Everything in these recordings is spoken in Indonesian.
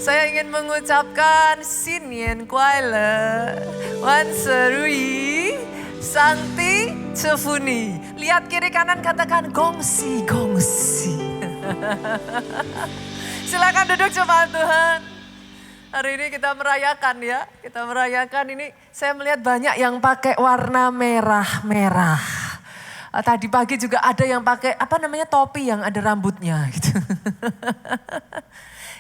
Saya ingin mengucapkan Sinyen Kuaile, Wan Serui, Santi Cefuni. Lihat kiri kanan katakan gongsi, gongsi. Silakan duduk jemaat Tuhan. Hari ini kita merayakan ya, kita merayakan ini. Saya melihat banyak yang pakai warna merah-merah. Tadi pagi juga ada yang pakai topi yang ada rambutnya gitu.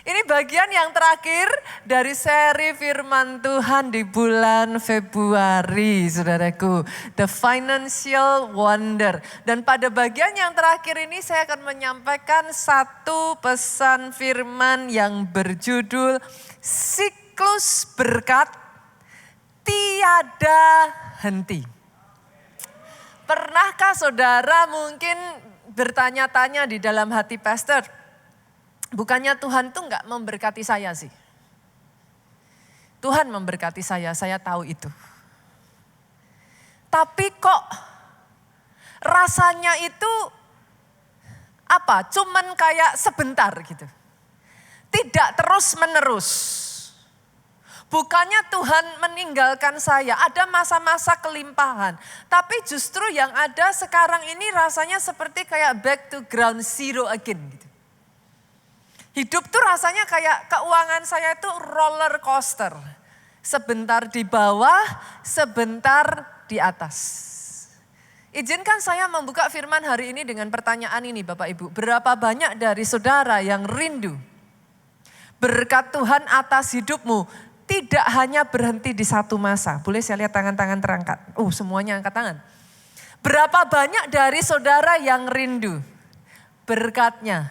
Ini bagian yang terakhir dari seri firman Tuhan di bulan Februari, saudaraku. The Financial Wonder. Dan pada bagian yang terakhir ini saya akan menyampaikan satu pesan firman yang berjudul Siklus Berkat Tiada Henti. Pernahkah saudara mungkin bertanya-tanya di dalam hati pastor, bukannya Tuhan tuh nggak memberkati saya sih. Tuhan memberkati saya tahu itu. Tapi kok rasanya itu cuman kayak sebentar gitu. Tidak terus menerus. Bukannya Tuhan meninggalkan saya, ada masa-masa kelimpahan. Tapi justru yang ada sekarang ini rasanya seperti kayak back to ground zero again gitu. Hidup tuh rasanya kayak keuangan saya itu roller coaster. Sebentar di bawah, sebentar di atas. Izinkan saya membuka firman hari ini dengan pertanyaan ini Bapak Ibu. Berapa banyak dari saudara yang rindu berkat Tuhan atas hidupmu tidak hanya berhenti di satu masa. Boleh saya lihat tangan-tangan terangkat? Semuanya angkat tangan. Berapa banyak dari saudara yang rindu berkatnya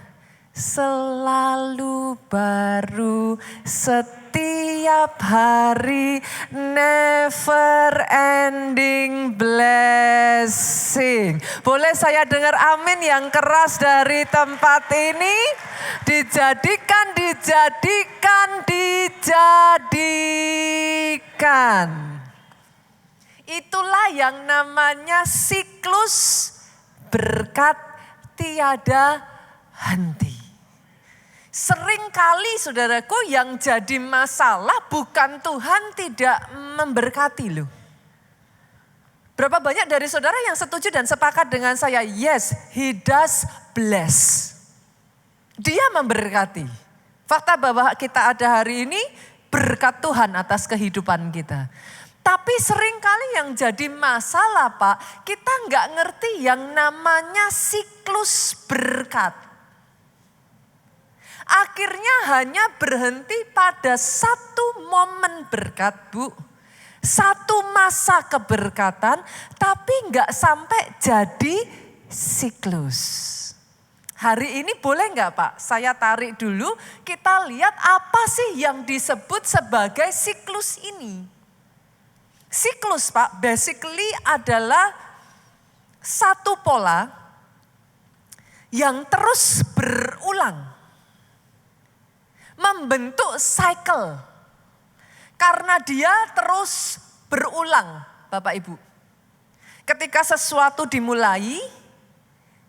selalu baru setiap hari, never ending blessing. Boleh saya dengar amin yang keras dari tempat ini? Dijadikan. Itulah yang namanya siklus berkat tiada henti. Seringkali saudaraku yang jadi masalah bukan Tuhan tidak memberkati loh. Berapa banyak dari saudara yang setuju dan sepakat dengan saya? Yes, he does bless. Dia memberkati. Fakta bahwa kita ada hari ini berkat Tuhan atas kehidupan kita. Tapi seringkali yang jadi masalah Pak, kita nggak ngerti yang namanya siklus berkat. Akhirnya hanya berhenti pada satu momen berkat Bu. Satu masa keberkatan, tapi nggak sampai jadi siklus. Hari ini boleh nggak Pak? Saya tarik dulu, kita lihat apa sih yang disebut sebagai siklus ini. Siklus Pak, basically adalah satu pola yang terus berulang. Membentuk cycle. Karena dia terus berulang Bapak Ibu. Ketika sesuatu dimulai,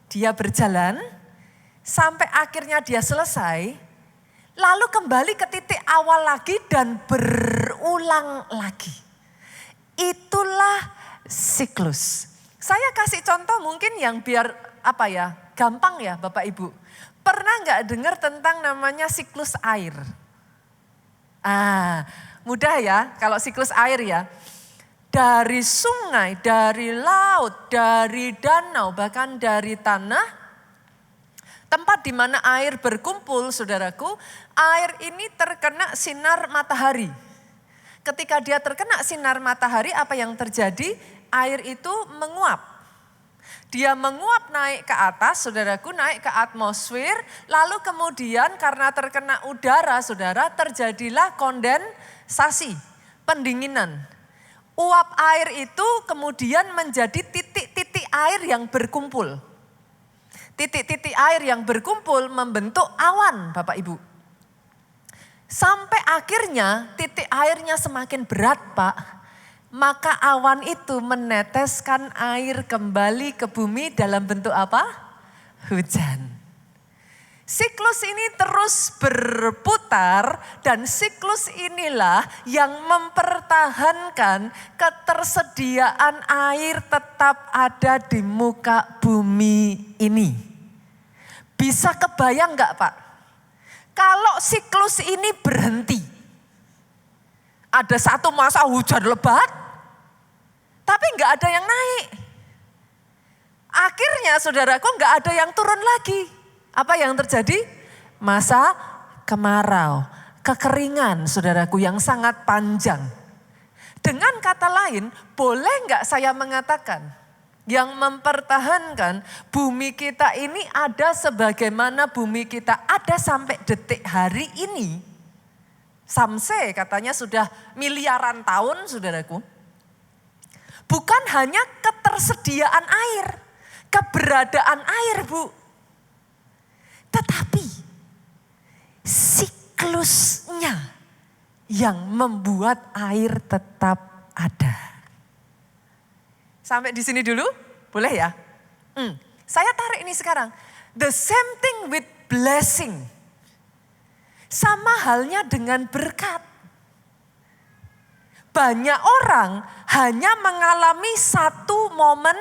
dia berjalan, sampai akhirnya dia selesai, lalu kembali ke titik awal lagi dan berulang lagi. Itulah siklus. Saya kasih contoh mungkin yang biar gampang ya Bapak Ibu. Pernah nggak dengar tentang namanya siklus air? Mudah ya kalau siklus air ya. Dari sungai, dari laut, dari danau, bahkan dari tanah, tempat di mana air berkumpul, saudaraku, air ini terkena sinar matahari. Ketika dia terkena sinar matahari, apa yang terjadi? Air itu menguap. Dia menguap naik ke atas, saudaraku, naik ke atmosfer, lalu kemudian karena terkena udara, saudara, terjadilah kondensasi, pendinginan. Uap air itu kemudian menjadi titik-titik air yang berkumpul. Titik-titik air yang berkumpul membentuk awan Bapak Ibu. Sampai akhirnya titik airnya semakin berat Pak. Maka awan itu meneteskan air kembali ke bumi dalam bentuk apa? Hujan. Siklus ini terus berputar dan siklus inilah yang mempertahankan ketersediaan air tetap ada di muka bumi ini. Bisa kebayang enggak Pak? Kalau siklus ini berhenti, ada satu masa hujan lebat, tapi enggak ada yang naik. Akhirnya saudaraku enggak ada yang turun lagi. Apa yang terjadi? Masa kemarau, kekeringan saudaraku yang sangat panjang. Dengan kata lain, boleh enggak saya mengatakan yang mempertahankan bumi kita ini ada sebagaimana bumi kita ada sampai detik hari ini. Samse katanya sudah miliaran tahun saudaraku. Bukan hanya ketersediaan air, keberadaan air Bu. Tetapi siklusnya yang membuat air tetap ada. Sampai di sini dulu, boleh ya? Saya tarik ini sekarang. The same thing with blessing. Sama halnya dengan berkat. Banyak orang hanya mengalami satu momen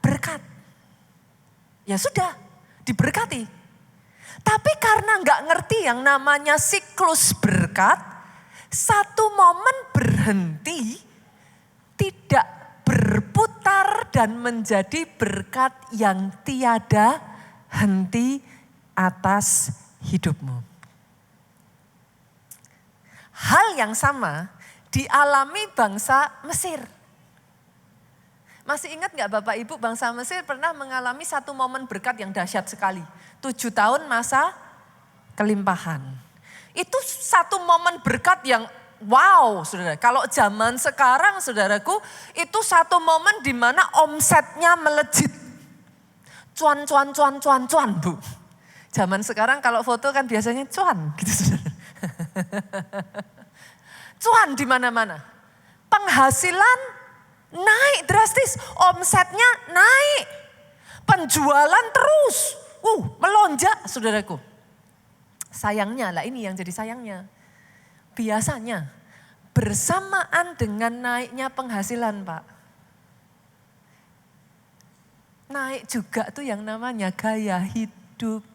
berkat. Ya sudah, diberkati. Tapi karena nggak ngerti yang namanya siklus berkat, satu momen berhenti, tidak berputar dan menjadi berkat yang tiada henti atas hidupmu. Hal yang sama dialami bangsa Mesir. Masih ingat nggak Bapak Ibu, bangsa Mesir pernah mengalami satu momen berkat yang dahsyat sekali. 7 tahun masa kelimpahan. Itu satu momen berkat yang wow saudara. Kalau zaman sekarang saudaraku, itu satu momen di mana omsetnya melejit. Cuan Bu. Zaman sekarang kalau foto kan biasanya cuan gitu saudara. Cuan di mana-mana. Penghasilan naik drastis, omsetnya naik. Penjualan terus. Melonjak saudaraku. Sayangnya lah ini yang jadi sayangnya. Biasanya bersamaan dengan naiknya penghasilan Pak. Naik juga tuh yang namanya gaya hidup.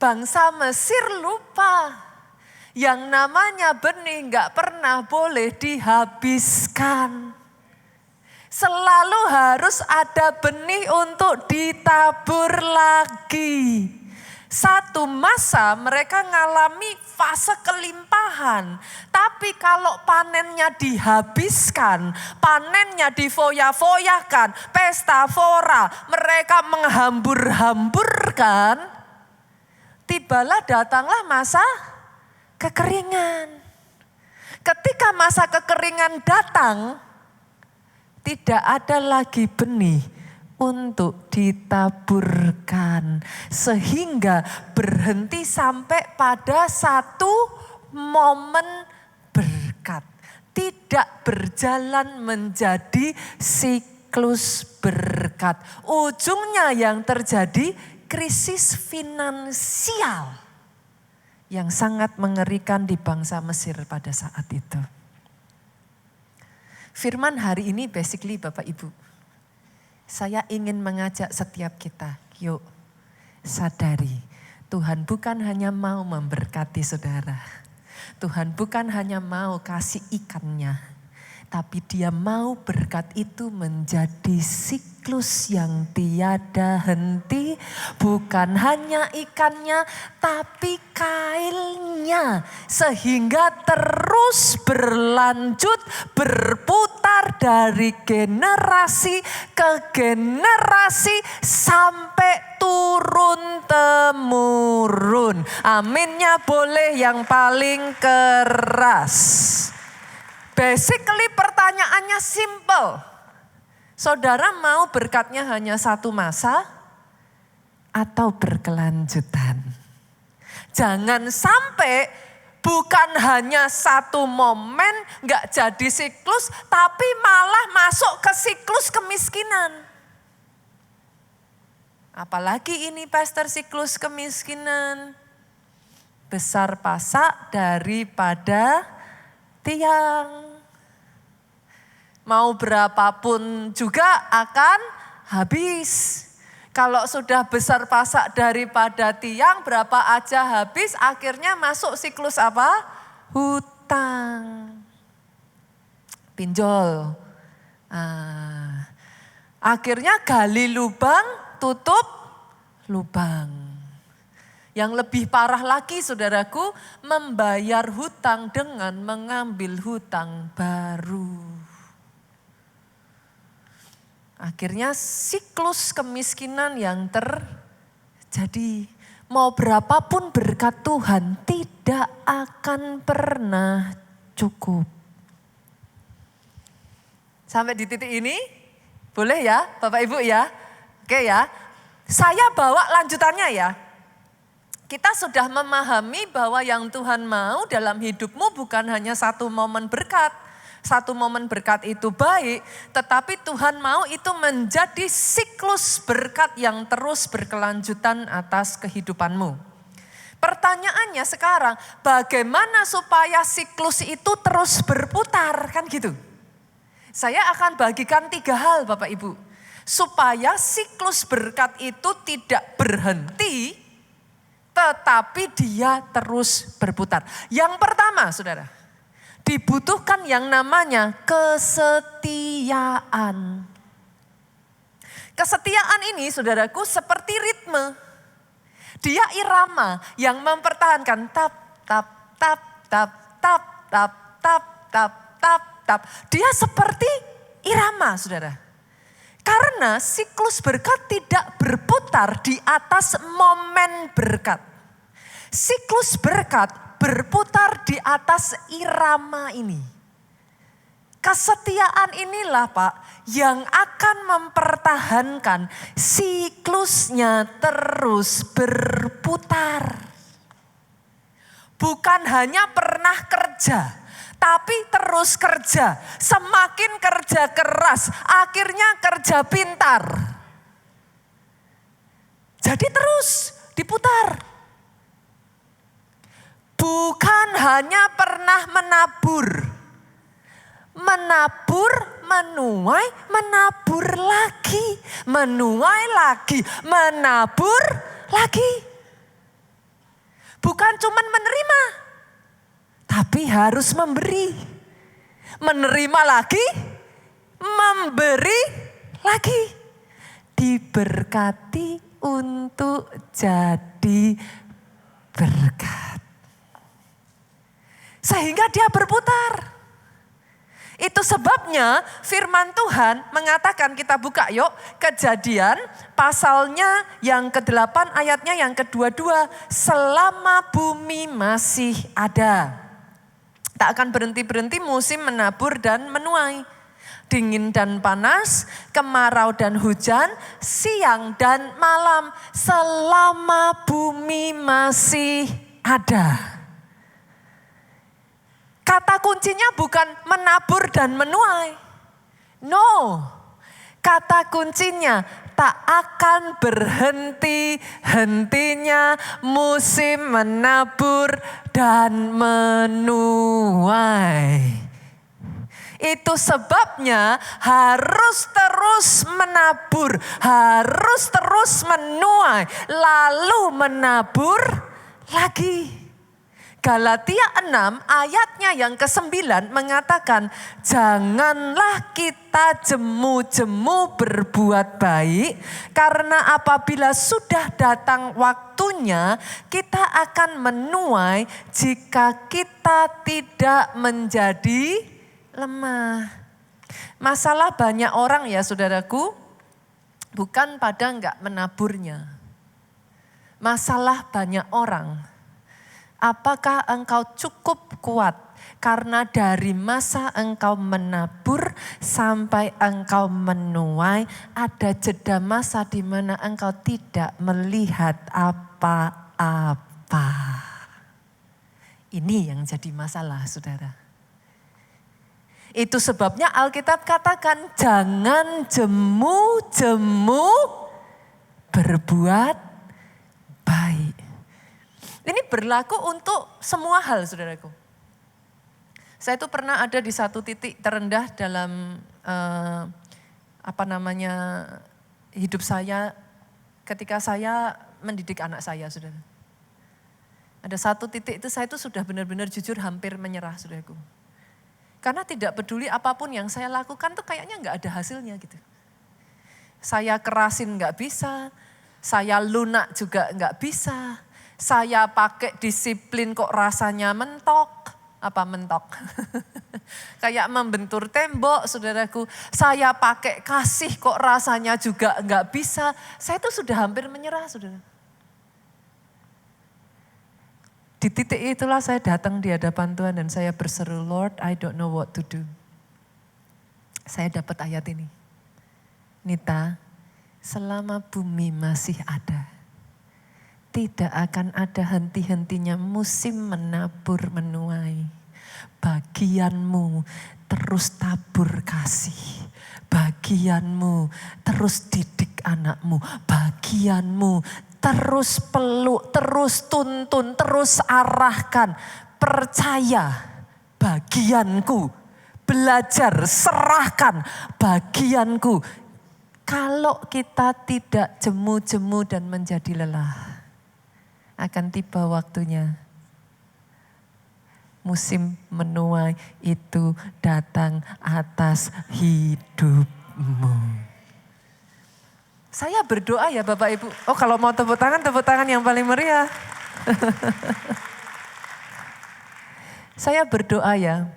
Bangsa Mesir lupa. Yang namanya benih gak pernah boleh dihabiskan. Selalu harus ada benih untuk ditabur lagi. Satu masa mereka ngalami fase kelimpahan. Tapi kalau panennya dihabiskan, panennya difoya-foyakan, pesta fora, mereka menghambur-hamburkan, tibalah datanglah masa kekeringan. Ketika masa kekeringan datang, tidak ada lagi benih untuk ditaburkan. Sehingga berhenti sampai pada satu momen berkat. Tidak berjalan menjadi siklus berkat. Ujungnya yang terjadi krisis finansial yang sangat mengerikan di bangsa Mesir pada saat itu. Firman hari ini basically Bapak Ibu, saya ingin mengajak setiap kita, yuk sadari Tuhan bukan hanya mau memberkati saudara. Tuhan bukan hanya mau kasih ikannya, tapi Dia mau berkat itu menjadi siklus yang tiada henti. Bukan hanya ikannya, tapi kailnya. Sehingga terus berlanjut, berputar dari generasi ke generasi sampai turun-temurun. Aminnya boleh yang paling keras. Basically pertanyaannya simple. Saudara mau berkatnya hanya satu masa atau berkelanjutan? Jangan sampai bukan hanya satu momen gak jadi siklus, tapi malah masuk ke siklus kemiskinan. Apalagi ini pastor siklus kemiskinan. Besar pasak daripada tiang. Mau berapapun juga akan habis. Kalau sudah besar pasak daripada tiang, berapa aja habis, akhirnya masuk siklus apa? Hutang. Pinjol. Akhirnya gali lubang, tutup lubang. Yang lebih parah lagi saudaraku, membayar hutang dengan mengambil hutang baru. Akhirnya siklus kemiskinan yang terjadi. Mau berapapun berkat Tuhan tidak akan pernah cukup. Sampai di titik ini, boleh ya Bapak Ibu ya? Oke ya, saya bawa lanjutannya ya. Kita sudah memahami bahwa yang Tuhan mau dalam hidupmu bukan hanya satu momen berkat. Satu momen berkat itu baik, tetapi Tuhan mau itu menjadi siklus berkat yang terus berkelanjutan atas kehidupanmu. Pertanyaannya sekarang, bagaimana supaya siklus itu terus berputar, kan gitu? Saya akan bagikan 3 hal Bapak Ibu. Supaya siklus berkat itu tidak berhenti, tetapi dia terus berputar. Yang pertama saudara, dibutuhkan yang namanya kesetiaan. Kesetiaan ini saudaraku seperti ritme. Dia irama yang mempertahankan tap tap tap tap tap tap tap tap tap tap. Dia seperti irama saudara. Karena siklus berkat tidak berputar di atas momen berkat. Siklus berkat berputar di atas irama ini. Kesetiaan inilah Pak yang akan mempertahankan siklusnya terus berputar. Bukan hanya pernah kerja, tapi terus kerja. Semakin kerja keras, akhirnya kerja pintar. Jadi terus diputar. Bukan hanya pernah menabur. Menabur, menuai, menabur lagi. Menuai lagi, menabur lagi. Bukan cuma menerima, tapi harus memberi. Menerima lagi, memberi lagi. Diberkati untuk jadi berkat. Sehingga dia berputar. Itu sebabnya firman Tuhan mengatakan, kita buka yuk Kejadian pasalnya yang ke-8 ayatnya yang ke-22. Selama bumi masih ada, tak akan berhenti-berhenti musim menabur dan menuai. Dingin dan panas, kemarau dan hujan, siang dan malam, selama bumi masih ada. Kata kuncinya bukan menabur dan menuai. No, kata kuncinya tak akan berhenti-hentinya musim menabur dan menuai. Itu sebabnya harus terus menabur, harus terus menuai, lalu menabur lagi. Galatia 6 ayatnya yang ke-9 mengatakan, janganlah kita jemu-jemu berbuat baik, karena apabila sudah datang waktunya kita akan menuai jika kita tidak menjadi lemah. Masalah banyak orang ya saudaraku, bukan pada enggak menaburnya. Masalah banyak orang, apakah engkau cukup kuat karena dari masa engkau menabur sampai engkau menuai ada jeda masa di mana engkau tidak melihat apa-apa. Ini yang jadi masalah saudara. Itu sebabnya Alkitab katakan jangan jemu-jemu berbuat baik. Ini berlaku untuk semua hal, saudaraku. Saya itu pernah ada di satu titik terendah dalam hidup saya ketika saya mendidik anak saya, saudara. Ada satu titik itu saya itu sudah benar-benar jujur hampir menyerah, saudaraku. Karena tidak peduli apapun yang saya lakukan tuh kayaknya nggak ada hasilnya gitu. Saya kerasin nggak bisa, saya lunak juga nggak bisa, saya pakai disiplin kok rasanya mentok. Apa mentok? Kayak membentur tembok, saudaraku. Saya pakai kasih kok rasanya juga nggak bisa. Saya tuh sudah hampir menyerah, saudara. Di titik itulah saya datang di hadapan Tuhan dan saya berseru, Lord, I don't know what to do. Saya dapat ayat ini. Nita, selama bumi masih ada, tidak akan ada henti-hentinya musim menabur menuai. Bagianmu terus tabur kasih. Bagianmu terus didik anakmu. Bagianmu terus peluk, terus tuntun, terus arahkan. Percaya bagianku. Belajar, serahkan bagianku. Kalau kita tidak jemu-jemu dan menjadi lelah, akan tiba waktunya musim menuai itu datang atas hidupmu. Saya berdoa ya Bapak Ibu. Oh kalau mau tepuk tangan yang paling meriah. Saya berdoa ya,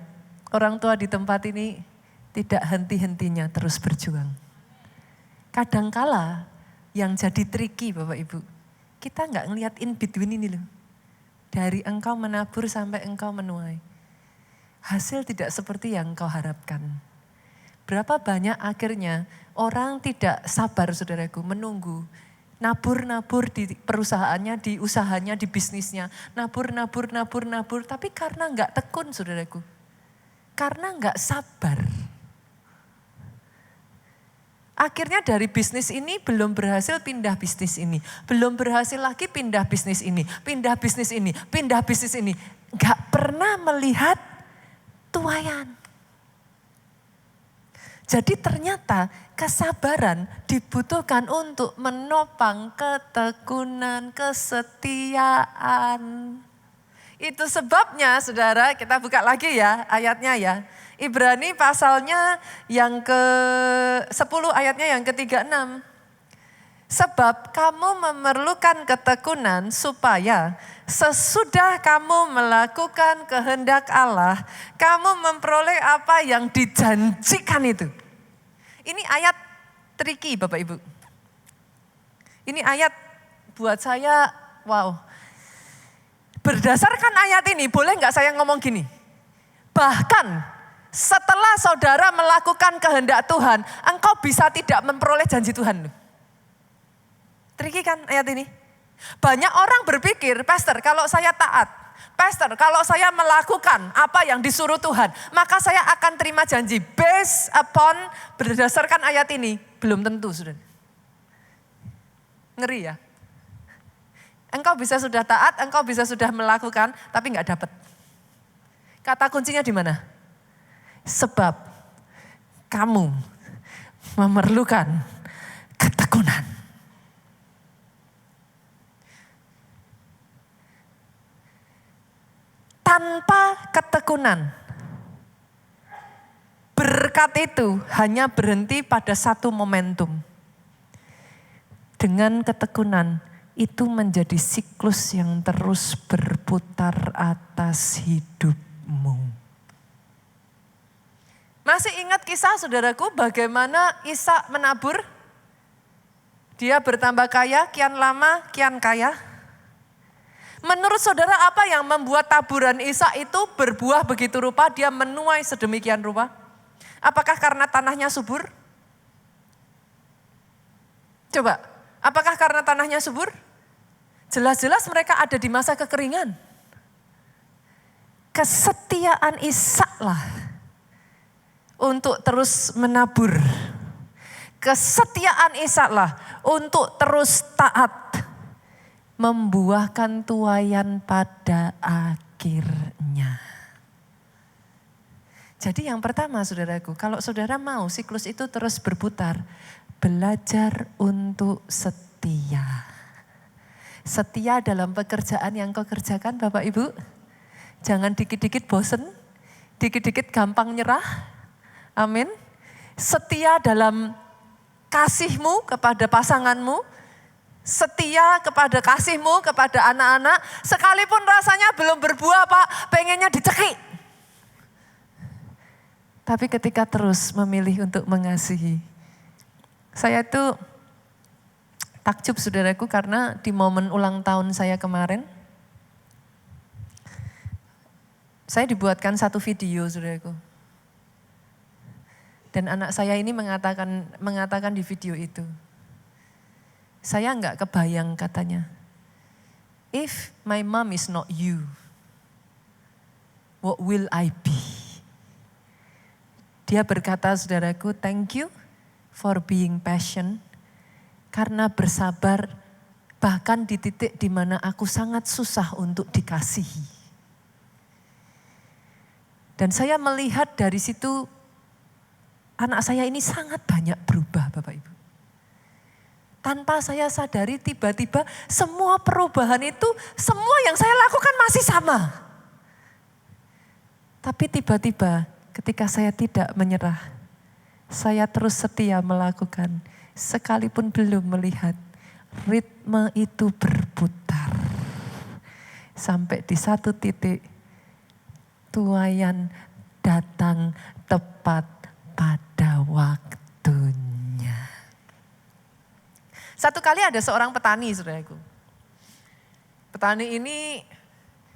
orang tua di tempat ini tidak henti-hentinya terus berjuang. Kadangkala yang jadi tricky Bapak Ibu, kita nggak ngelihat in between ini loh. Dari engkau menabur sampai engkau menuai. Hasil tidak seperti yang engkau harapkan. Berapa banyak akhirnya orang tidak sabar saudaraku menunggu. Nabur di perusahaannya, di usahanya, di bisnisnya. Nabur. Tapi karena nggak tekun saudaraku. Karena nggak sabar. Akhirnya dari bisnis ini belum berhasil pindah bisnis ini. Belum berhasil lagi pindah bisnis ini. Pindah bisnis ini. Gak pernah melihat tuaian. Jadi ternyata kesabaran dibutuhkan untuk menopang ketekunan, kesetiaan. Itu sebabnya saudara, kita buka lagi ya ayatnya ya. Ibrani pasalnya yang ke-10 ayatnya yang ke-36. Sebab kamu memerlukan ketekunan supaya sesudah kamu melakukan kehendak Allah, kamu memperoleh apa yang dijanjikan itu. Ini ayat tricky Bapak Ibu. Ini ayat buat saya, wow. Berdasarkan ayat ini, boleh nggak saya ngomong gini? Bahkan setelah saudara melakukan kehendak Tuhan, engkau bisa tidak memperoleh janji Tuhan. Tricky kan ayat ini? Banyak orang berpikir, Pastor kalau saya taat, Pastor kalau saya melakukan apa yang disuruh Tuhan, maka saya akan terima janji. Based upon berdasarkan ayat ini, belum tentu saudara. Ngeri ya? Engkau bisa sudah taat, engkau bisa sudah melakukan, tapi nggak dapat. Kata kuncinya di mana? Sebab kamu memerlukan ketekunan. Tanpa ketekunan, berkat itu hanya berhenti pada satu momentum. Dengan ketekunan, itu menjadi siklus yang terus berputar atas hidupmu. Masih ingat kisah saudaraku bagaimana Ishak menabur? Dia bertambah kaya, kian lama kian kaya. Menurut saudara apa yang membuat taburan Ishak itu berbuah begitu rupa, dia menuai sedemikian rupa? Apakah karena tanahnya subur? Coba, apakah karena tanahnya subur? Jelas-jelas mereka ada di masa kekeringan. Kesetiaan Ishak lah untuk terus menabur. Kesetiaan Ishak lah untuk terus taat, membuahkan tuaian pada akhirnya. Jadi yang pertama saudaraku, kalau saudara mau siklus itu terus berputar, belajar untuk setia. Setia dalam pekerjaan yang kau kerjakan Bapak Ibu. Jangan dikit-dikit bosen, dikit-dikit gampang nyerah. Amin. Setia dalam kasihmu kepada pasanganmu, setia kepada kasihmu kepada anak-anak, sekalipun rasanya belum berbuah Pak, pengennya dicekik. Tapi ketika terus memilih untuk mengasihi. Saya tuh takjub saudaraku karena di momen ulang tahun saya kemarin, saya dibuatkan satu video saudaraku. Dan anak saya ini mengatakan di video itu, saya enggak kebayang katanya, if my mom is not you, what will I be? Dia berkata, saudaraku, thank you for being patient. Karena bersabar bahkan di titik di mana aku sangat susah untuk dikasihi. Dan saya melihat dari situ anak saya ini sangat banyak berubah Bapak Ibu. Tanpa saya sadari tiba-tiba semua perubahan itu, semua yang saya lakukan masih sama. Tapi tiba-tiba ketika saya tidak menyerah, saya terus setia melakukan, sekalipun belum melihat ritme itu berputar. Sampai di satu titik, tuaian datang tepat pada waktunya. Satu kali ada seorang petani, saudaraku. Petani ini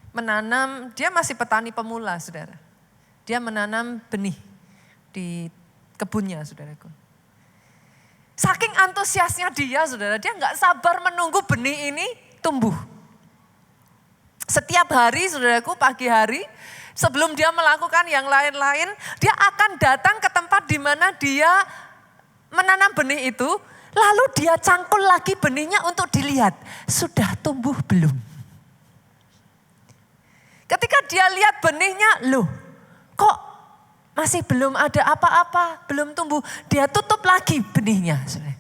menanam, dia masih petani pemula, saudara. Dia menanam benih di kebunnya, saudaraku. Saking antusiasnya dia, saudara, dia nggak sabar menunggu benih ini tumbuh. Setiap hari, saudaraku, pagi hari, sebelum dia melakukan yang lain-lain, dia akan datang ke tempat di mana dia menanam benih itu, lalu dia cangkul lagi benihnya untuk dilihat, sudah tumbuh belum. Ketika dia lihat benihnya, loh, kok masih belum ada apa-apa, belum tumbuh. Dia tutup lagi benihnya. Saudara.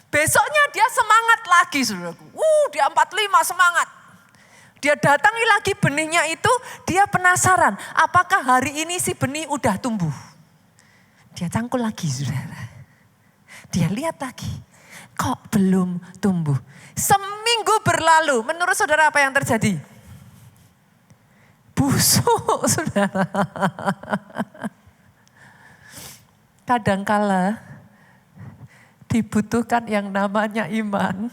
Besoknya dia semangat lagi. Saudaraku. Dia 45 semangat. Dia datangi lagi benihnya itu, dia penasaran. Apakah hari ini si benih udah tumbuh? Dia cangkul lagi saudara. Dia lihat lagi. Kok belum tumbuh? Seminggu berlalu, menurut saudara apa yang terjadi? Busuk, saudara. Kadangkala dibutuhkan yang namanya iman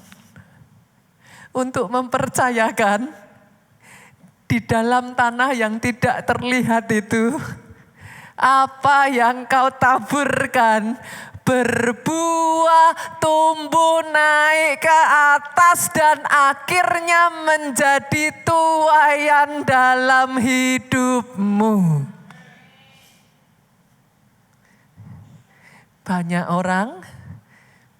untuk mempercayakan di dalam tanah yang tidak terlihat itu, apa yang kau taburkan berbuah, tumbuh, naik ke atas dan akhirnya menjadi tuaian dalam hidupmu. Banyak orang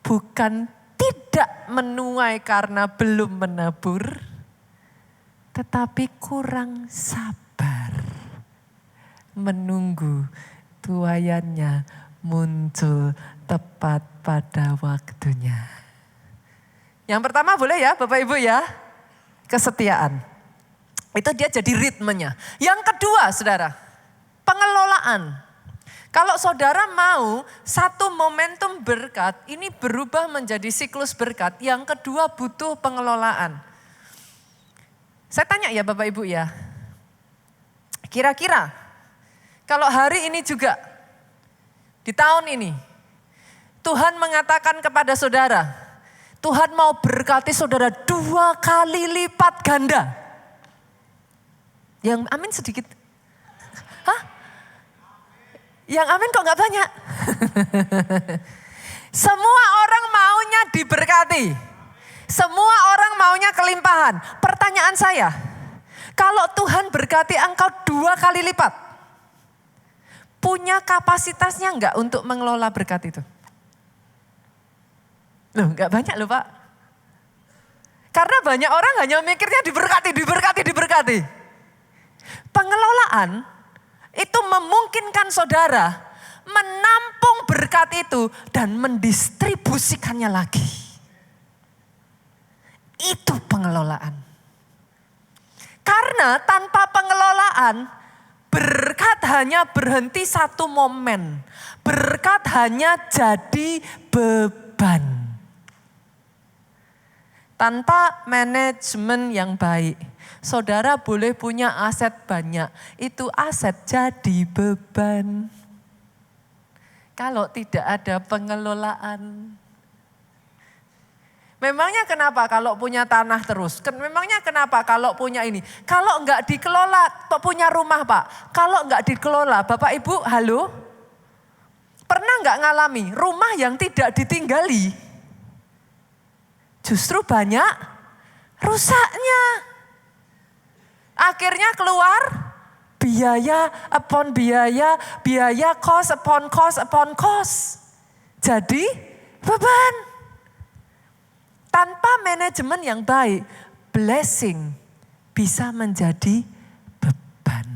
bukan tidak menuai karena belum menabur, tetapi kurang sabar menunggu tuaiannya muncul tepat pada waktunya. Yang pertama boleh ya Bapak Ibu ya, kesetiaan. Itu dia jadi ritmenya. Yang kedua saudara, pengelolaan. Kalau saudara mau satu momentum berkat ini berubah menjadi siklus berkat, yang kedua butuh pengelolaan. Saya tanya ya Bapak Ibu ya, kira-kira kalau hari ini juga, di tahun ini, Tuhan mengatakan kepada saudara, Tuhan mau berkati saudara 2 kali lipat ganda. Yang amin sedikit. Hah? Yang amin kok gak banyak? Semua orang maunya diberkati. Semua orang maunya kelimpahan. Pertanyaan saya, kalau Tuhan berkati engkau 2 kali lipat, punya kapasitasnya enggak untuk mengelola berkat itu? Loh, enggak banyak loh Pak. Karena banyak orang hanya mikirnya diberkati. Pengelolaan itu memungkinkan saudara menampung berkat itu dan mendistribusikannya lagi. Itu pengelolaan. Karena tanpa pengelolaan, berkat hanya berhenti satu momen. Berkat hanya jadi beban. Tanpa manajemen yang baik, saudara boleh punya aset banyak, itu aset jadi beban. Kalau tidak ada pengelolaan. Memangnya kenapa kalau punya tanah terus? Memangnya kenapa kalau punya ini? Kalau enggak dikelola, punya rumah Pak. Kalau enggak dikelola, Bapak Ibu, halo? Pernah enggak ngalami rumah yang tidak ditinggali? Justru banyak rusaknya. Akhirnya keluar biaya upon biaya, biaya cost upon cost. Jadi beban. Tanpa manajemen yang baik, blessing bisa menjadi beban.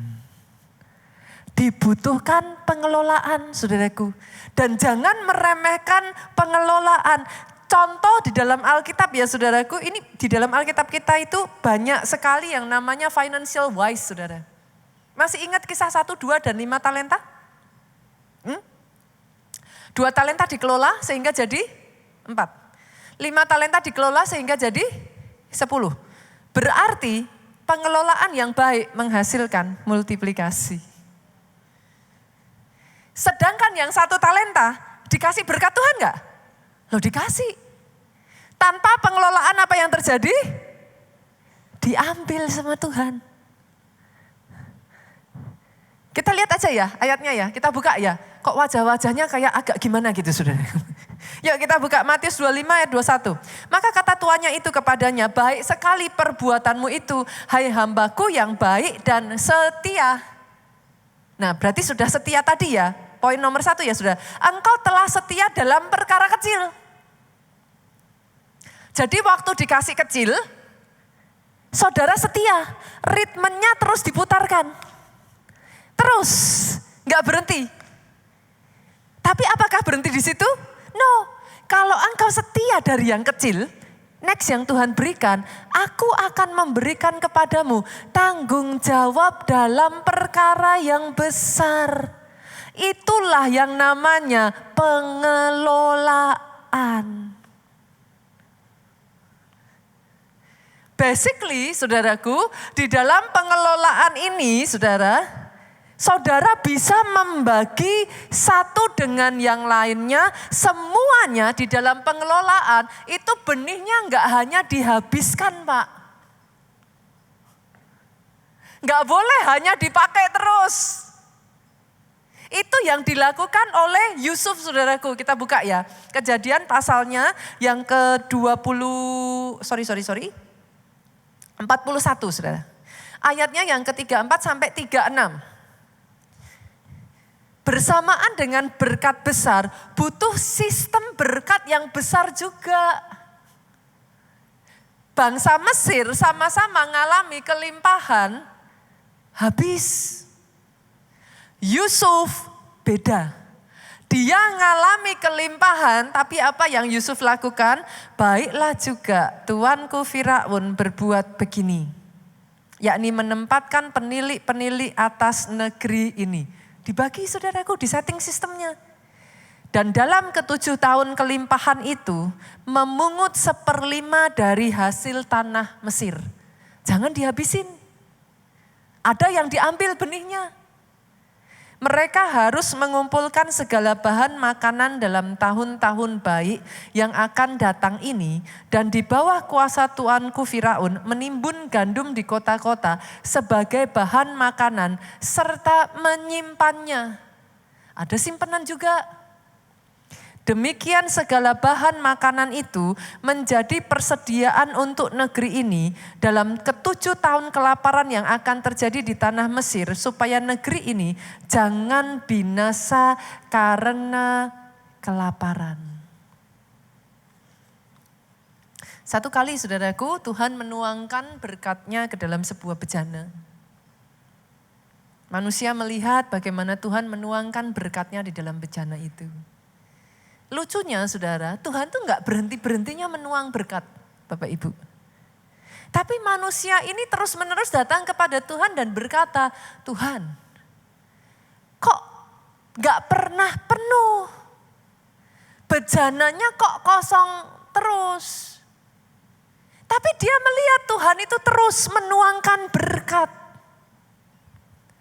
Dibutuhkan pengelolaan, saudaraku. Dan jangan meremehkan pengelolaan. Contoh di dalam Alkitab ya saudaraku, ini di dalam Alkitab kita itu banyak sekali yang namanya financial wise saudara. Masih ingat kisah 1, 2, dan 5 talenta? 2 talenta dikelola sehingga jadi 4. 5 talenta dikelola sehingga jadi 10. Berarti pengelolaan yang baik menghasilkan multiplikasi. Sedangkan yang 1 talenta dikasih berkat Tuhan enggak? Loh dikasih. Tanpa pengelolaan apa yang terjadi? Diambil sama Tuhan. Kita lihat aja ya ayatnya ya, kita buka ya. Kok wajah-wajahnya kayak agak gimana gitu saudara. Yuk kita buka Matius 25 ayat 21. Maka kata tuannya itu kepadanya, baik sekali perbuatanmu itu, hai hambaku yang baik dan setia. Nah berarti sudah setia tadi ya. Poin nomor 1 ya sudah. Engkau telah setia dalam perkara kecil. Jadi waktu dikasih kecil, saudara setia. Ritmenya terus diputarkan. Terus, gak berhenti. Tapi apakah berhenti di situ? No, kalau engkau setia dari yang kecil, next yang Tuhan berikan, aku akan memberikan kepadamu tanggung jawab dalam perkara yang besar. Itulah yang namanya pengelolaan. Basically, saudaraku, di dalam pengelolaan ini, saudara bisa membagi satu dengan yang lainnya, semuanya di dalam pengelolaan, itu benihnya enggak hanya dihabiskan, Pak. Enggak boleh hanya dipakai terus. Itu yang dilakukan oleh Yusuf, saudaraku. Kita buka ya. Kejadian pasalnya yang ke-41, saudara. Ayatnya yang ke-34 sampai 36. Bersamaan dengan berkat besar, butuh sistem berkat yang besar juga. Bangsa Mesir sama-sama mengalami kelimpahan, habis. Yusuf beda. Dia mengalami kelimpahan, tapi apa yang Yusuf lakukan? Baiklah juga tuanku Firaun berbuat begini. Yakni menempatkan penilik-penilik atas negeri ini. Dibagi saudaraku, di setting sistemnya. Dan dalam ke-7 tahun kelimpahan itu, memungut 1/5 dari hasil tanah Mesir. Jangan dihabisin. Ada yang diambil benihnya. Mereka harus mengumpulkan segala bahan makanan dalam tahun-tahun baik yang akan datang ini. Dan di bawah kuasa tuanku Firaun menimbun gandum di kota-kota sebagai bahan makanan serta menyimpannya. Ada simpanan juga. Demikian segala bahan makanan itu menjadi persediaan untuk negeri ini dalam ke-7 tahun kelaparan yang akan terjadi di tanah Mesir, supaya negeri ini jangan binasa karena kelaparan. Satu kali saudaraku, Tuhan menuangkan berkat-Nya ke dalam sebuah bejana. Manusia melihat bagaimana Tuhan menuangkan berkat-Nya di dalam bejana itu. Lucunya saudara, Tuhan tuh gak berhenti-berhentinya menuang berkat, Bapak Ibu. Tapi manusia ini terus-menerus datang kepada Tuhan dan berkata, Tuhan, kok gak pernah penuh? Bejananya kok kosong terus? Tapi dia melihat Tuhan itu terus menuangkan berkat.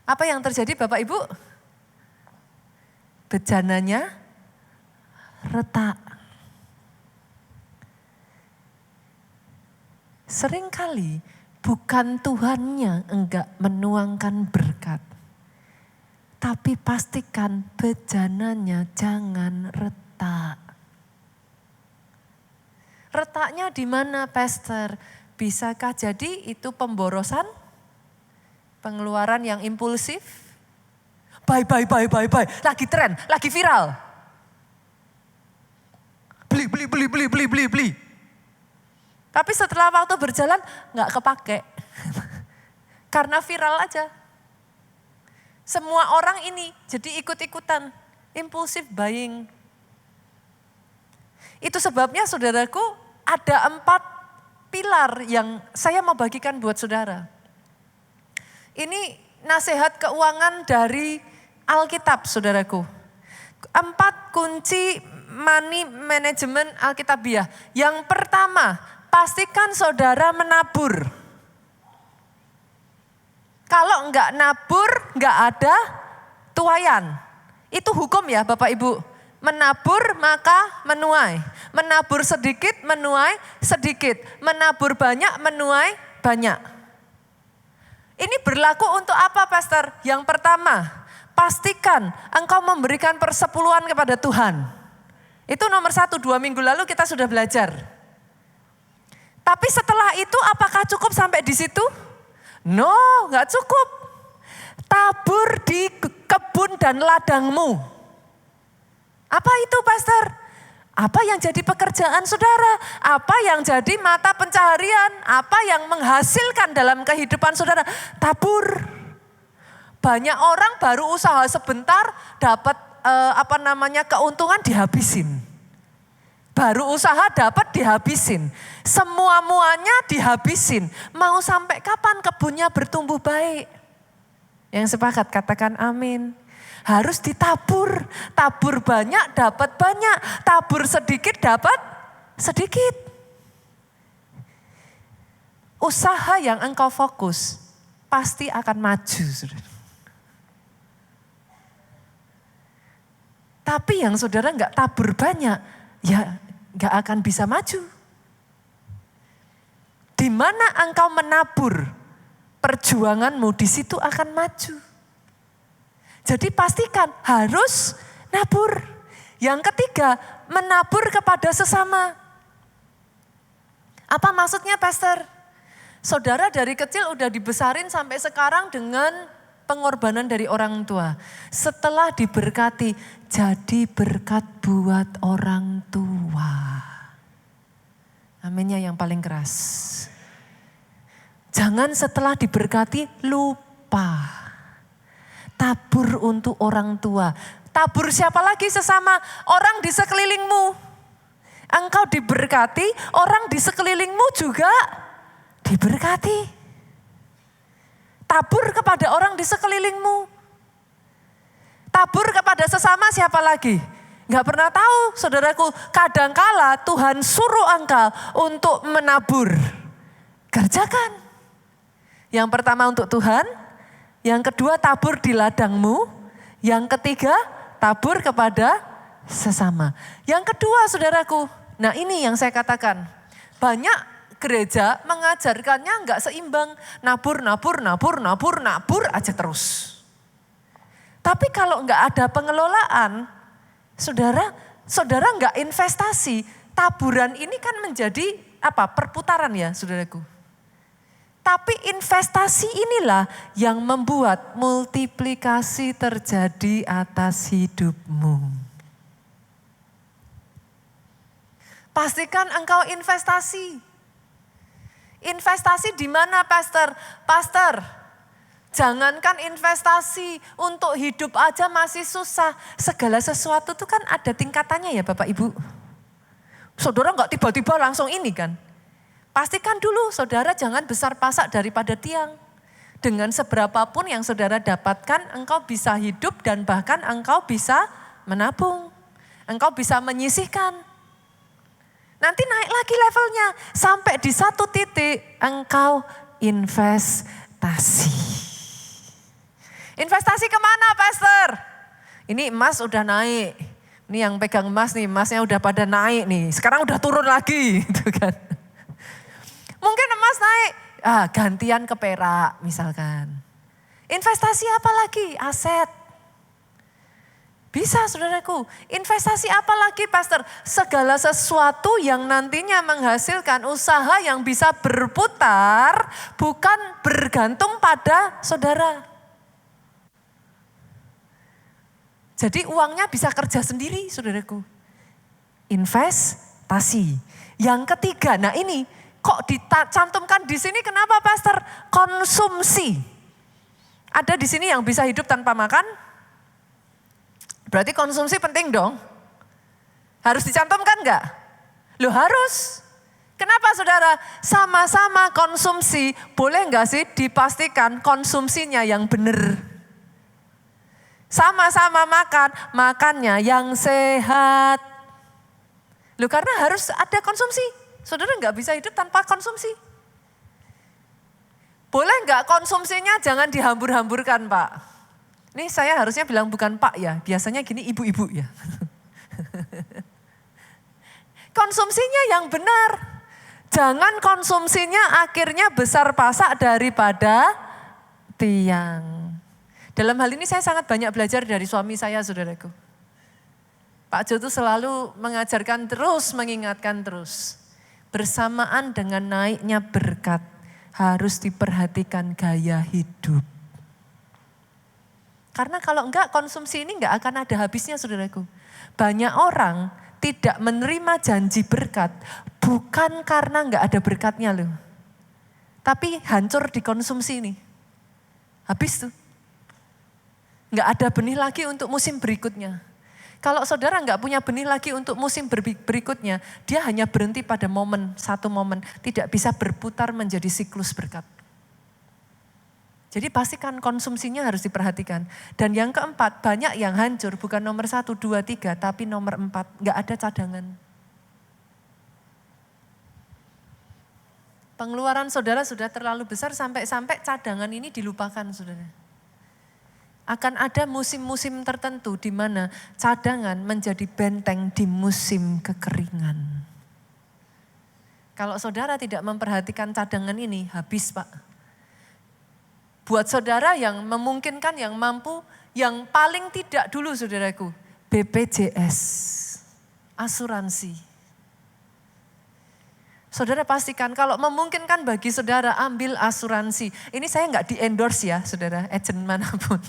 Apa yang terjadi Bapak Ibu? Bejananya retak. Seringkali bukan Tuhannya enggak menuangkan berkat. Tapi pastikan bejananya jangan retak. Retaknya di mana, Pastor? Bisakah jadi itu pemborosan? Pengeluaran yang impulsif? Buy. Lagi tren, lagi viral. Beli. Tapi setelah waktu berjalan nggak kepake. Karena viral aja. Semua orang ini jadi ikut-ikutan. Impulsif buying. Itu sebabnya saudaraku ada 4 pilar yang saya mau bagikan buat saudara. Ini nasihat keuangan dari Alkitab saudaraku. 4 kunci money management Alkitabiah. Yang pertama, pastikan saudara menabur. Kalau enggak nabur, enggak ada tuayan. Itu hukum ya Bapak Ibu. Menabur maka menuai. Menabur sedikit menuai sedikit. Menabur banyak menuai banyak. Ini berlaku untuk apa Pastor? Yang pertama, pastikan engkau memberikan persepuluhan kepada Tuhan. Itu nomor 1, 2 minggu lalu kita sudah belajar. Tapi setelah itu apakah cukup sampai di situ? No, gak cukup. Tabur di kebun dan ladangmu. Apa itu Pastor? Apa yang jadi pekerjaan saudara? Apa yang jadi mata pencaharian? Apa yang menghasilkan dalam kehidupan saudara? Tabur. Banyak orang baru usaha sebentar dapat keuntungan dihabisin. Baru usaha dapat dihabisin. Semua-muanya dihabisin. Mau sampai kapan kebunnya bertumbuh baik? Yang sepakat katakan amin. Harus ditabur. Tabur banyak dapat banyak. Tabur sedikit dapat sedikit. Usaha yang engkau fokus pasti akan maju. Tapi yang saudara enggak tabur banyak, ya enggak akan bisa maju. Di mana engkau menabur, perjuanganmu di situ akan maju. Jadi pastikan harus nabur. Yang ketiga, menabur kepada sesama. Apa maksudnya Pastor? Saudara dari kecil udah dibesarin sampai sekarang dengan pengorbanan dari orang tua. Setelah diberkati, jadi berkat buat orang tua. Aminnya yang paling keras. Jangan setelah diberkati lupa. Tabur untuk orang tua. Tabur siapa lagi sesama? Orang di sekelilingmu. Engkau diberkati, orang di sekelilingmu juga diberkati. Tabur kepada orang di sekelilingmu. Tabur kepada sesama siapa lagi? Gak pernah tahu saudaraku. Kadangkala Tuhan suruh engkau untuk menabur. Kerjakan. Yang pertama untuk Tuhan. Yang kedua tabur di ladangmu. Yang ketiga tabur kepada sesama. Yang kedua saudaraku. Nah ini yang saya katakan. Banyak gereja mengajarkannya enggak seimbang. Nabur aja terus. Tapi kalau enggak ada pengelolaan. Saudara enggak investasi. Taburan ini kan menjadi perputaran ya saudaraku. Tapi investasi inilah yang membuat multiplikasi terjadi atas hidupmu. Pastikan engkau investasi. Investasi di mana, Pastor? Pastor, jangankan investasi, untuk hidup aja masih susah. Segala sesuatu itu kan ada tingkatannya ya Bapak Ibu. Saudara nggak tiba-tiba langsung ini kan. Pastikan dulu saudara jangan besar pasak daripada tiang. Dengan seberapapun yang saudara dapatkan, engkau bisa hidup dan bahkan engkau bisa menabung. Engkau bisa menyisihkan. Nanti naik lagi levelnya, sampai di satu titik engkau investasi. Investasi kemana Pastor? Ini emas udah naik, ini yang pegang emas nih, emasnya udah pada naik nih, sekarang udah turun lagi gitu kan. Mungkin emas naik, gantian ke perak misalkan. Investasi apa lagi? Aset. Bisa saudaraku, investasi apa lagi Pastor? Segala sesuatu yang nantinya menghasilkan usaha yang bisa berputar, bukan bergantung pada saudara. Jadi uangnya bisa kerja sendiri saudaraku. Investasi. Yang ketiga, nah ini kok dicantumkan di sini kenapa Pastor? Konsumsi. Ada di sini yang bisa hidup tanpa makan? Berarti konsumsi penting dong. Harus dicantumkan enggak? Loh harus. Kenapa saudara? Sama-sama konsumsi, boleh enggak sih dipastikan konsumsinya yang benar? Sama-sama makan, makannya yang sehat. Loh karena harus ada konsumsi. Saudara enggak bisa hidup tanpa konsumsi. Boleh enggak konsumsinya jangan dihambur-hamburkan Pak? Ini saya harusnya bilang bukan Pak ya, biasanya gini ibu-ibu ya. Konsumsinya yang benar. Jangan konsumsinya akhirnya besar pasak daripada tiang. Dalam hal ini saya sangat banyak belajar dari suami saya saudaraku. Pak Jo itu selalu mengajarkan terus, mengingatkan terus. Bersamaan dengan naiknya berkat harus diperhatikan gaya hidup. Karena kalau enggak konsumsi ini enggak akan ada habisnya saudaraku. Banyak orang tidak menerima janji berkat bukan karena enggak ada berkatnya loh. Tapi hancur dikonsumsi ini. Habis tuh. Enggak ada benih lagi untuk musim berikutnya. Kalau saudara enggak punya benih lagi untuk musim berikutnya, dia hanya berhenti pada momen, satu momen. Tidak bisa berputar menjadi siklus berkat. Jadi pastikan konsumsinya harus diperhatikan. Dan yang keempat, banyak yang hancur, bukan nomor 1, 2, 3, tapi nomor 4, enggak ada cadangan. Pengeluaran saudara sudah terlalu besar sampai-sampai cadangan ini dilupakan saudara. Akan ada musim-musim tertentu di mana cadangan menjadi benteng di musim kekeringan. Kalau saudara tidak memperhatikan cadangan ini, habis Pak. Buat saudara yang memungkinkan, yang mampu, yang paling tidak dulu saudaraku, BPJS, asuransi. Saudara pastikan kalau memungkinkan bagi saudara ambil asuransi. Ini saya enggak di-endorse ya saudara, agent manapun.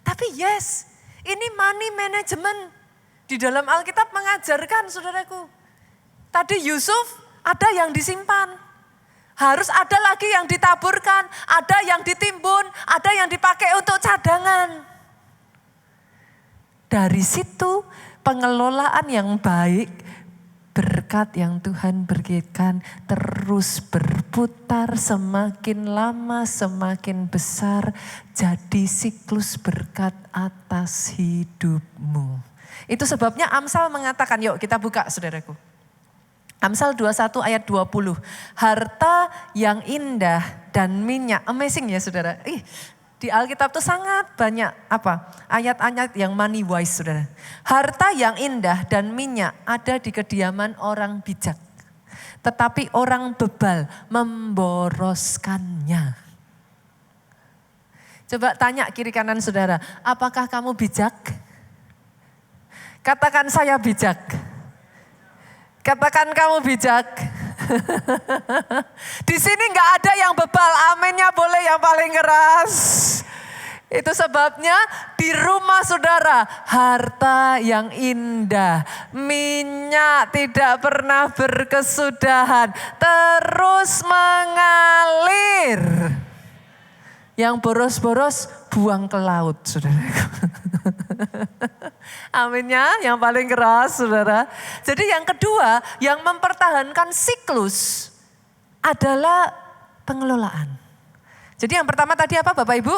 Tapi yes, ini money management. Di dalam Alkitab mengajarkan saudaraku. Tadi Yusuf ada yang disimpan. Harus ada lagi yang ditaburkan, ada yang ditimbun, ada yang dipakai untuk cadangan. Dari situ pengelolaan yang baik, berkat yang Tuhan berikan terus berputar semakin lama semakin besar jadi siklus berkat atas hidupmu. Itu sebabnya Amsal mengatakan, yuk kita buka saudaraku. Amsal 21 ayat 20, harta yang indah dan minyak, amazing ya saudara. Di Alkitab tuh sangat banyak ayat-ayat yang money wise saudara. Harta yang indah dan minyak ada di kediaman orang bijak. Tetapi orang bebal memboroskannya. Coba tanya kiri kanan saudara, apakah kamu bijak? Katakan saya bijak. Katakan kamu bijak. Di sini nggak ada yang bebal, aminnya boleh yang paling keras. Itu sebabnya di rumah saudara harta yang indah, minyak tidak pernah berkesudahan, terus mengalir. Yang boros-boros buang ke laut, saudara. Aminnya, yang paling keras, saudara. Jadi yang kedua, yang mempertahankan siklus adalah pengelolaan. Jadi yang pertama tadi apa Bapak Ibu?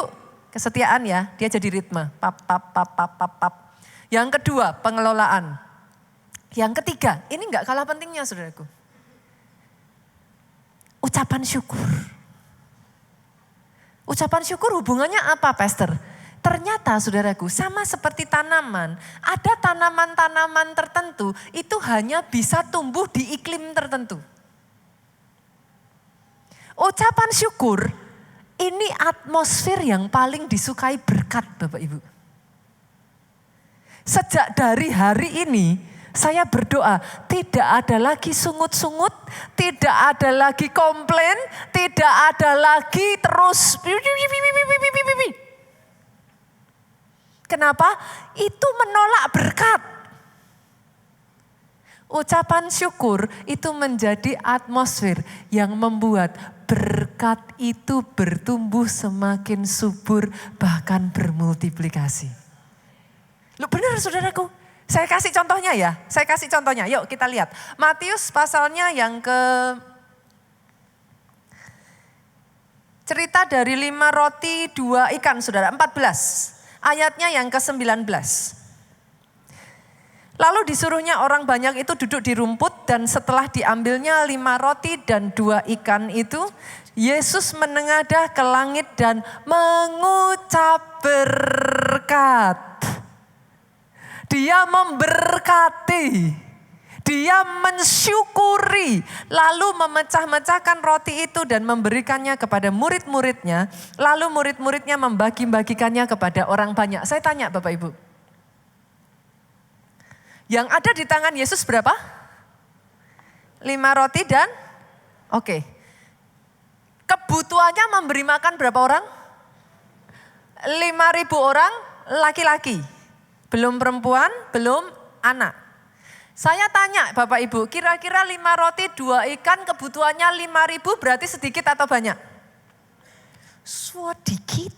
Kesetiaan ya, dia jadi ritme. Pap, pap, pap, pap, pap, pap. Yang kedua, pengelolaan. Yang ketiga, ini enggak kalah pentingnya saudaraku. Ucapan syukur. Ucapan syukur hubungannya apa Pastor? Ternyata saudaraku sama seperti tanaman. Ada tanaman-tanaman tertentu itu hanya bisa tumbuh di iklim tertentu. Ucapan syukur ini atmosfer yang paling disukai berkat Bapak Ibu. Sejak dari hari ini saya berdoa tidak ada lagi sungut-sungut, tidak ada lagi komplain, tidak ada lagi terus. Kenapa? Itu menolak berkat. Ucapan syukur itu menjadi atmosfer yang membuat berkat itu bertumbuh semakin subur bahkan bermultiplikasi. Loh benar saudaraku, saya kasih contohnya ya, yuk kita lihat. Matius pasalnya yang cerita dari 5 roti 2 ikan saudara, 14 ayatnya yang ke-19. Lalu disuruhnya orang banyak itu duduk di rumput dan setelah diambilnya 5 roti dan 2 ikan itu, Yesus menengadah ke langit dan mengucap berkat. Dia memberkati, dia mensyukuri, lalu memecah-mecahkan roti itu dan memberikannya kepada murid-muridnya, lalu murid-muridnya membagi-bagikannya kepada orang banyak. Saya tanya Bapak Ibu, yang ada di tangan Yesus berapa? 5 roti dan oke. Kebutuhannya memberi makan berapa orang? 5.000 orang laki-laki. Belum perempuan, belum anak. Saya tanya Bapak Ibu, kira-kira 5 roti 2 ikan kebutuhannya 5.000 berarti sedikit atau banyak? Sedikit.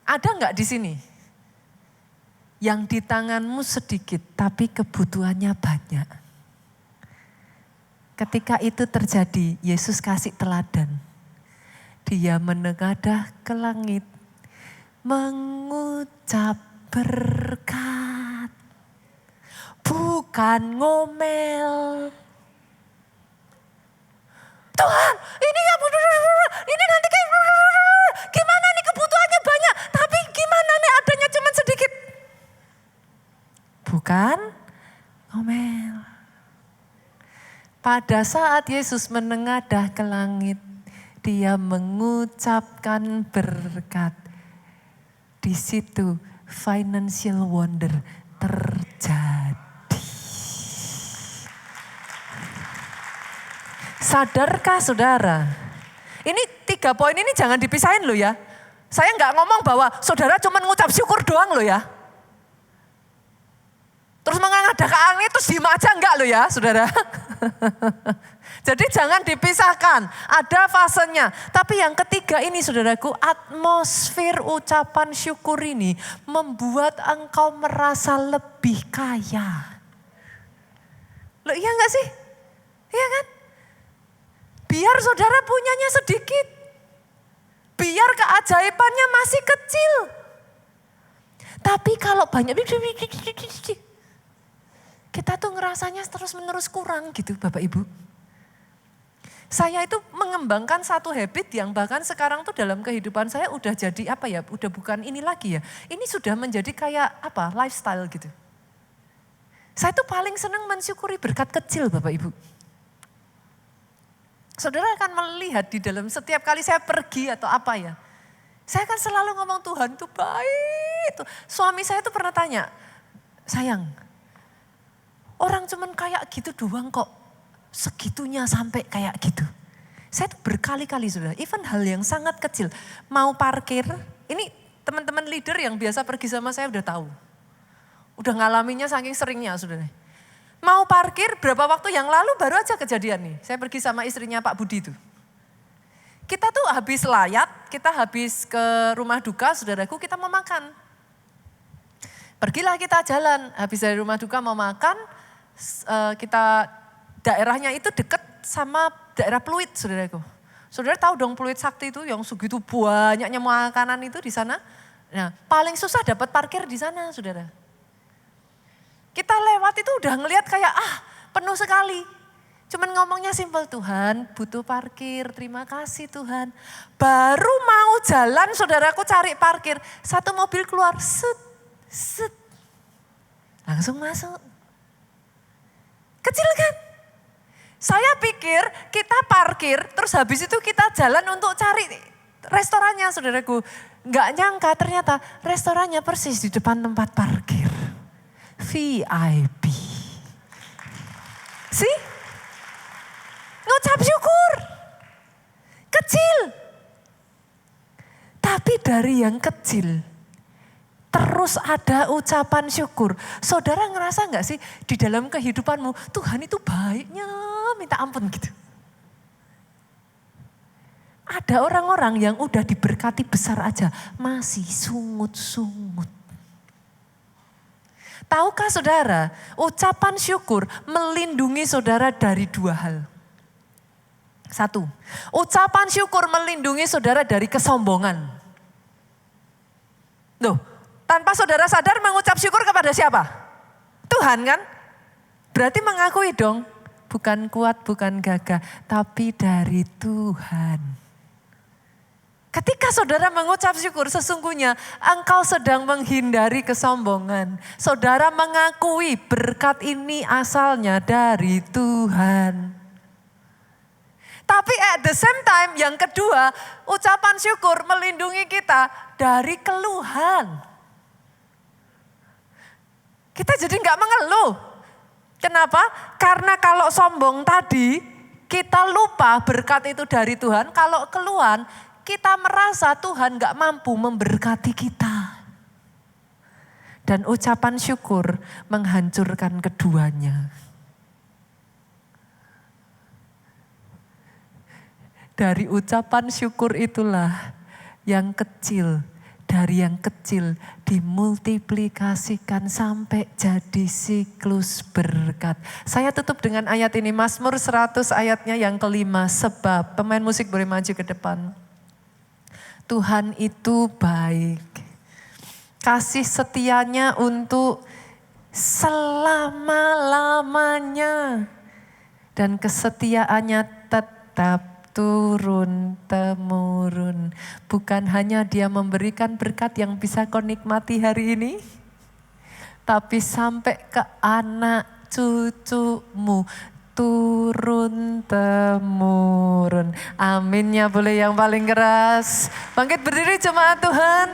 Ada enggak di sini? Yang di tanganmu sedikit tapi kebutuhannya banyak. Ketika itu terjadi, Yesus kasih teladan. Dia menengadah ke langit, mengucap berkat. Bukan ngomel. Tuhan, ini nanti kayak gimana nih kebutuhannya banyak, tapi gimana nih adanya cuma sedikit. Bukan ngomel. Pada saat Yesus menengadah ke langit, dia mengucapkan berkat. Di situ financial wonder terjadi. Sadarkah saudara? Ini 3 poin ini jangan dipisahin loh ya. Saya nggak ngomong bahwa saudara cuma ngucap syukur doang loh ya. Terus mengadakan itu diem aja enggak loh ya saudara. Jadi jangan dipisahkan, ada fasenya. Tapi yang ketiga ini saudaraku, atmosfer ucapan syukur ini membuat engkau merasa lebih kaya. Loh iya enggak sih? Iya kan? Biar saudara punyanya sedikit. Biar keajaibannya masih kecil. Tapi kalau banyak, kita tuh ngerasanya terus-menerus kurang gitu Bapak Ibu. Saya itu mengembangkan satu habit yang bahkan sekarang tuh dalam kehidupan saya udah jadi apa ya, udah bukan ini lagi ya. Ini sudah menjadi kayak apa, lifestyle gitu. Saya tuh paling senang mensyukuri berkat kecil Bapak Ibu. Saudara akan melihat di dalam setiap kali saya pergi atau apa ya. Saya kan selalu ngomong Tuhan tuh baik. Suami saya tuh pernah tanya, sayang, orang cuman kayak gitu doang kok segitunya sampai kayak gitu. Saya tuh berkali-kali saudara, even hal yang sangat kecil. Mau parkir, ini teman-teman leader yang biasa pergi sama saya udah tahu. Udah ngalaminya saking seringnya saudara. Mau parkir berapa waktu yang lalu baru aja kejadian nih. Saya pergi sama istrinya Pak Budi itu. Kita tuh habis layat, kita habis ke rumah duka saudaraku, kita mau makan. Pergilah kita jalan, habis dari rumah duka mau makan, kita daerahnya itu deket sama daerah Pluit, saudaraku. Saudara tahu dong Pluit Sakti itu yang segitu banyaknya makanan itu di sana. Nah, paling susah dapat parkir di sana, saudara. Kita lewat itu udah ngelihat kayak penuh sekali. Cuman ngomongnya simpel, Tuhan butuh parkir, terima kasih Tuhan. Baru mau jalan saudaraku cari parkir, satu mobil keluar, set, langsung masuk. Kecil kan? Saya pikir kita parkir, terus habis itu kita jalan untuk cari restorannya saudaraku. Nggak nyangka ternyata restorannya persis di depan tempat parkir. VIP. See? Ngucap syukur. Kecil. Tapi dari yang kecil, terus ada ucapan syukur. Saudara ngerasa nggak sih di dalam kehidupanmu, Tuhan itu baiknya minta ampun gitu. Ada orang-orang yang udah diberkati besar aja, masih sungut-sungut. Tahukah saudara, ucapan syukur melindungi saudara dari dua hal. Satu, ucapan syukur melindungi saudara dari kesombongan. Loh, tanpa saudara sadar mengucap syukur kepada siapa? Tuhan kan? Berarti mengakui dong, bukan kuat, bukan gagah, tapi dari Tuhan. Ketika saudara mengucap syukur, sesungguhnya engkau sedang menghindari kesombongan. Saudara mengakui berkat ini asalnya dari Tuhan. Tapi at the same time, yang kedua, ucapan syukur melindungi kita dari keluhan. Kita jadi nggak mengeluh. Kenapa? Karena kalau sombong tadi, kita lupa berkat itu dari Tuhan. Kalau keluhan, kita merasa Tuhan gak mampu memberkati kita. Dan ucapan syukur menghancurkan keduanya. Dari ucapan syukur itulah yang kecil, dari yang kecil dimultiplikasikan sampai jadi siklus berkat. Saya tutup dengan ayat ini, Mazmur 100 ayatnya yang kelima, sebab pemain musik boleh maju ke depan. Tuhan itu baik. Kasih setianya untuk selama-lamanya. Dan kesetiaannya tetap turun-temurun. Bukan hanya dia memberikan berkat yang bisa kau nikmati hari ini. Tapi sampai ke anak cucumu. Turun-temurun. Aminnya boleh yang paling keras. Bangkit berdiri jemaat Tuhan.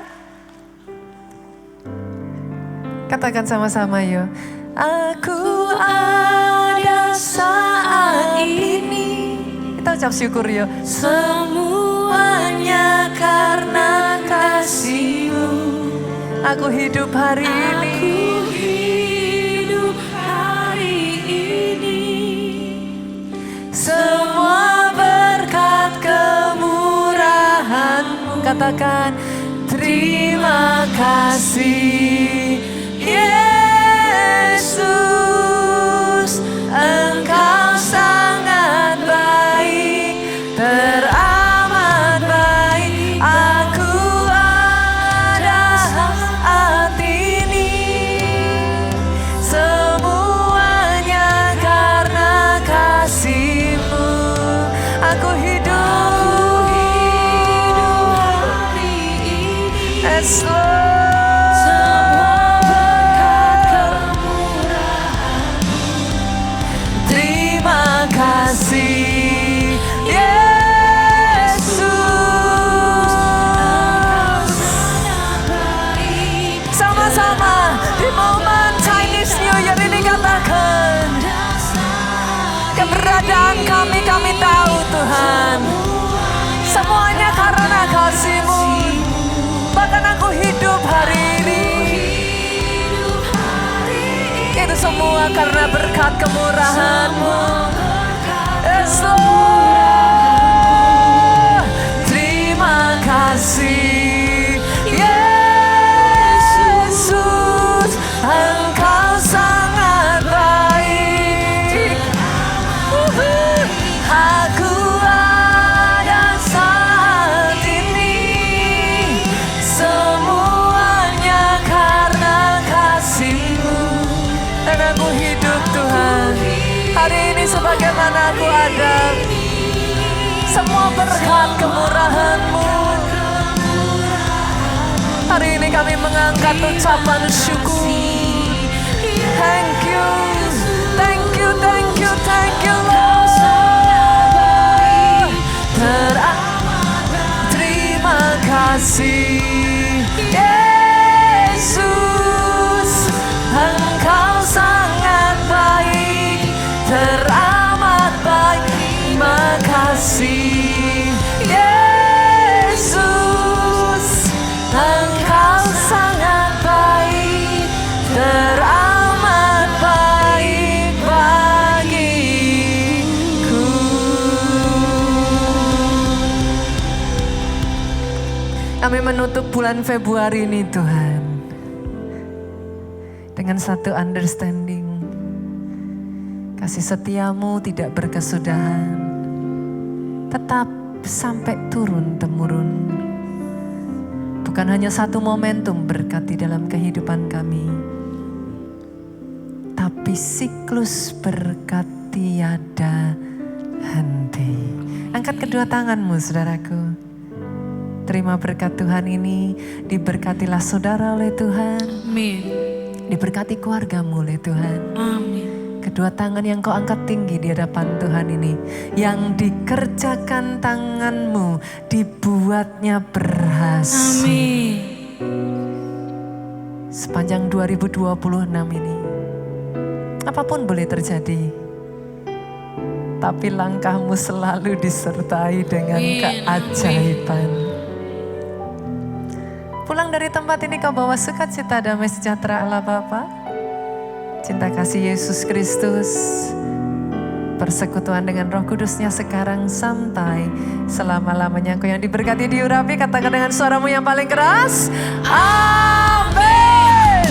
Katakan sama-sama yuk. Aku ada saat ini. Kita ucap syukur yuk. Semuanya karena kasih-Mu. Aku hidup hari ini. Semua berkat kemurahan-Mu. Katakan terima kasih Yesus. Engkau sangat baik, teramat baik. Aku ada saat ini. Semuanya karena kasih. Aku hidup hari ini. Semua berkat kemurahan-Mu. Terima kasih. karena berkat kemurahan-Mu. Yes Lord, terima kasih Yesus, Engkau sangat baik. Aku ada saat ini, semuanya karena kasih-Mu. Dan aku hidup Tuhan, hari ini sebagaimana aku ada, semua berkat kemurahan-Mu. Hari ini kami mengangkat ucapan syukur. Thank you, thank you, thank you, thank you Lord. Terima kasih Yesus, Engkau sangat baik, teramat baik. Terima kasih Yesus, Engkau sangat baik, teramat baik bagiku. Kami menutup bulan Februari ini Tuhan dengan satu understanding. Kasih setia-Mu tidak berkesudahan, tetap sampai turun-temurun. Bukan hanya satu momentum berkat di dalam kehidupan kami, tapi siklus berkat tiada henti. Angkat kedua tanganmu saudaraku. Terima berkat Tuhan ini. Diberkatilah saudara oleh Tuhan. Amin. Diberkati keluargamu oleh Tuhan. Amin. Kedua tangan yang kau angkat tinggi di hadapan Tuhan ini, yang dikerjakan tanganmu, dibuatnya berhasil. Amin. Sepanjang 2026 ini, apapun boleh terjadi, tapi langkahmu selalu disertai dengan keajaiban. Pulang dari tempat ini kau bawa sukacita, damai sejahtera Allah Bapa, cinta kasih Yesus Kristus, persekutuan dengan Roh Kudusnya sekarang sampai selama-lamanya. Engkau yang diberkati diurapi, katakan dengan suaramu yang paling keras, amin.